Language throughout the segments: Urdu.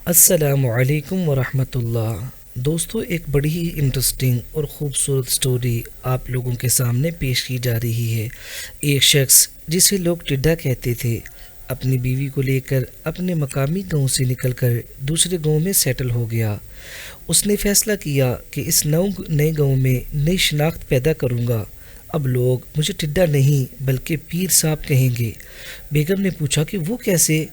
السلام علیکم ورحمۃ اللہ۔ دوستو، ایک بڑی ہی انٹرسٹنگ اور خوبصورت سٹوری آپ لوگوں کے سامنے پیش کی جا رہی ہے۔ ایک شخص جسے لوگ ٹڈھا کہتے تھے، اپنی بیوی کو لے کر اپنے مقامی گاؤں سے نکل کر دوسرے گاؤں میں سیٹل ہو گیا۔ اس نے فیصلہ کیا کہ اس نئے گاؤں میں نئی شناخت پیدا کروں گا۔ اب لوگ مجھے ٹڈھا نہیں بلکہ پیر صاحب کہیں گے۔ بیگم نے پوچھا کہ وہ کیسے؟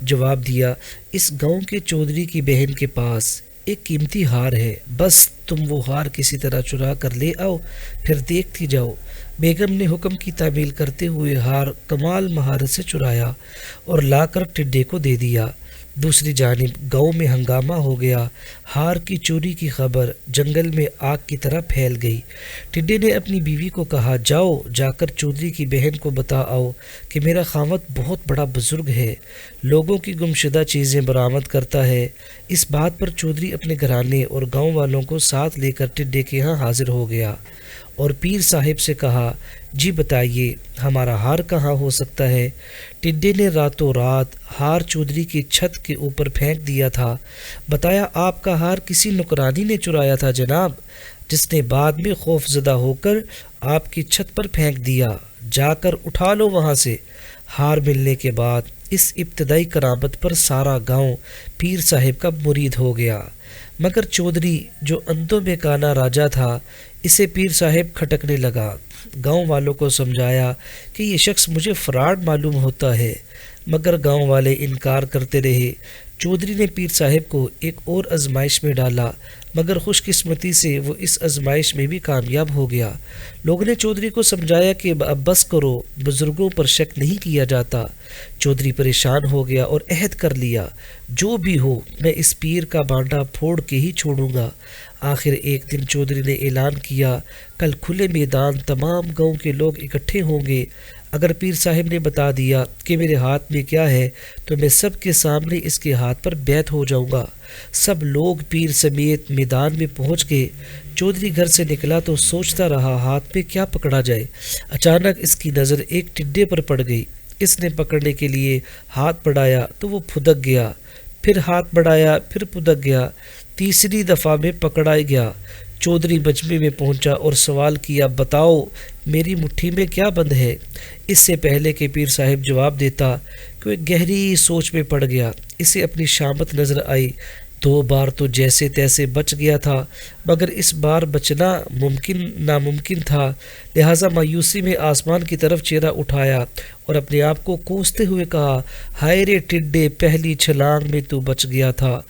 جواب دیا، اس گاؤں کے چودھری کی بہن کے پاس ایک قیمتی ہار ہے، بس تم وہ ہار کسی طرح چرا کر لے آؤ، پھر دیکھتی جاؤ۔ بیگم نے حکم کی تعمیل کرتے ہوئے ہار کمال مہارت سے چرایا اور لا کر ٹڈھے کو دے دیا۔ دوسری جانب گاؤں میں ہنگامہ ہو گیا۔ ہار کی چوری کی خبر جنگل میں آگ کی طرح پھیل گئی۔ ٹڈھے نے اپنی بیوی کو کہا، جا کر چودھری کی بہن کو بتا آؤ کہ میرا خاوند بہت بڑا بزرگ ہے، لوگوں کی گمشدہ چیزیں برآمد کرتا ہے۔ اس بات پر چودھری اپنے گھرانے اور گاؤں والوں کو ساتھ لے کر ٹڈھے کے ہاں حاضر ہو گیا اور پیر صاحب سے کہا، جی بتائیے ہمارا ہار کہاں ہو سکتا ہے؟ ٹڈھے نے راتوں رات ہار چودھری کی چھت کے اوپر پھینک دیا تھا۔ بتایا، آپ کا ہار کسی نوکرانی نے چرایا تھا جناب، جس نے بعد میں خوف زدہ ہو کر آپ کی چھت پر پھینک دیا، جا کر اٹھا لو وہاں سے۔ ہار ملنے کے بعد اس ابتدائی کرامت پر سارا گاؤں پیر صاحب کا مرید ہو گیا، مگر چودھری جو اندھوں میں کانا راجا تھا، اسے پیر صاحب کھٹکنے لگا۔ گاؤں والوں کو سمجھایا کہ یہ شخص مجھے فراڈ معلوم ہوتا ہے، مگر گاؤں والے انکار کرتے رہے۔ چودھری نے پیر صاحب کو ایک اور آزمائش میں ڈالا، مگر خوش قسمتی سے وہ اس آزمائش میں بھی کامیاب ہو گیا۔ لوگوں نے چودھری کو سمجھایا کہ اب بس کرو، بزرگوں پر شک نہیں کیا جاتا۔ چودھری پریشان ہو گیا اور عہد کر لیا، جو بھی ہو میں اس پیر کا بانڈا پھوڑ کے ہی چھوڑوں گا۔ آخر ایک دن چودھری نے اعلان کیا، کل کھلے میدان تمام گاؤں کے لوگ اکٹھے ہوں گے۔ اگر پیر صاحب نے بتا دیا کہ میرے ہاتھ میں کیا ہے تو میں سب کے سامنے اس کے ہاتھ پر بیعت ہو جاؤں گا۔ سب لوگ پیر سمیت میدان میں پہنچ گئے۔ چودھری گھر سے نکلا تو سوچتا رہا ہاتھ میں کیا پکڑا جائے۔ اچانک اس کی نظر ایک ٹڈھے پر پڑ گئی۔ اس نے پکڑنے کے لیے ہاتھ بڑھایا تو وہ پھدک گیا، پھر ہاتھ بڑھایا پھر پھدک گیا، تیسری دفعہ میں پکڑا گیا۔ چودھری مجمع میں پہنچا اور سوال کیا، بتاؤ میری مٹھی میں کیا بند ہے؟ اس سے پہلے کہ پیر صاحب جواب دیتا کہ وہ گہری سوچ میں پڑ گیا۔ اسے اپنی شامت نظر آئی۔ 2 بار تو جیسے تیسے بچ گیا تھا، مگر اس بار بچنا ناممکن تھا۔ لہٰذا مایوسی میں آسمان کی طرف چہرہ اٹھایا اور اپنے آپ کو کوستے ہوئے کہا، ہائے رے ٹڈھے، پہلی چھلانگ میں تو بچ گیا تھا،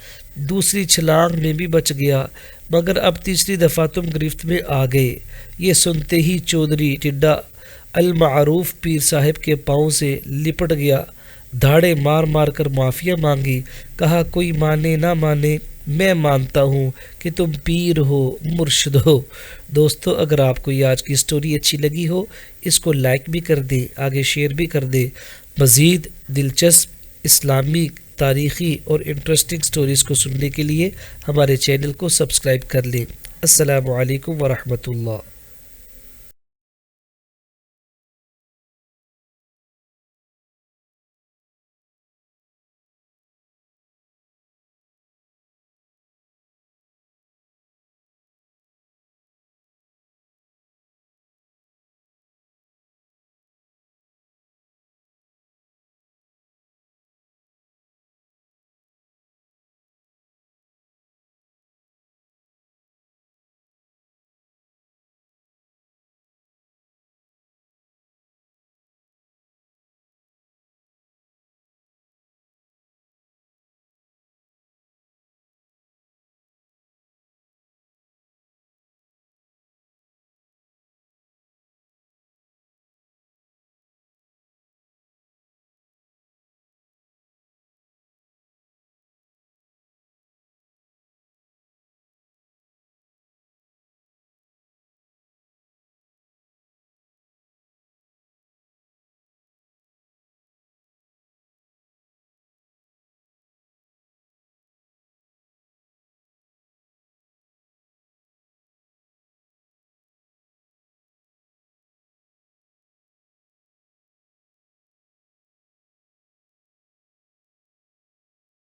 دوسری چھلانگ میں بھی بچ گیا، مگر اب تیسری دفعہ تم گرفت میں آ گئے۔ یہ سنتے ہی چودھری ٹڈھا المعروف پیر صاحب کے پاؤں سے لپٹ گیا، دھاڑے مار مار کر معافیا مانگی، کہا، کوئی مانے نہ مانے، میں مانتا ہوں کہ تم پیر ہو، مرشد ہو۔ دوستو، اگر آپ کو یہ آج کی سٹوری اچھی لگی ہو، اس کو لائک بھی کر دیں، آگے شیئر بھی کر دیں۔ مزید دلچسپ اسلامی، تاریخی اور انٹرسٹنگ سٹوریز کو سننے کے لیے ہمارے چینل کو سبسکرائب کر لیں۔ السلام علیکم ورحمۃ اللہ۔